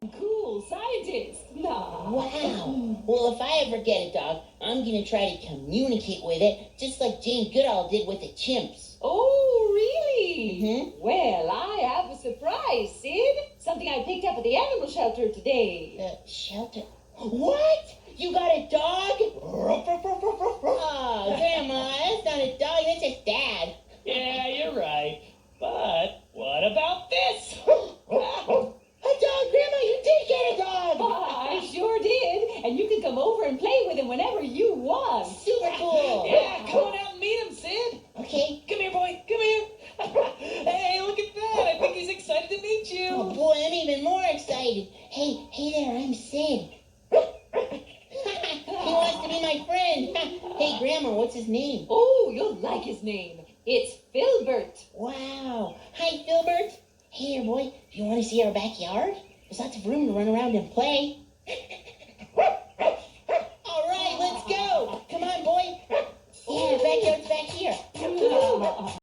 Cool scientist. Nah. Wow. Well, if I ever get a dog, I'm gonna try to communicate with it, just like Jane Goodall did with the chimps. Oh, really? Mm-hmm. Well, I have a surprise, Sid. Something I picked up at the animal shelter today. Shelter? What? You got a dog? Oh, Grandma, that's not a dog, that's just Dad. Yeah, you're right. But what about this? A dog, Grandma, you did get a dog! I sure did. And you can come over and play with him whenever you want. Super cool! Yeah, come on out and meet him, Sid. Okay. Come here, boy. Come here. Hey, look at that. I think he's excited to meet you. Oh, boy, I'm even more excited. Hey there, I'm Sid. He wants to be my friend. Hey, Grandma, what's his name? Oh, you'll like his name. It's Filbert. Wow. Hi, Filbert. Hey there, boy. Do you want to see our backyard? There's lots of room to run around and play.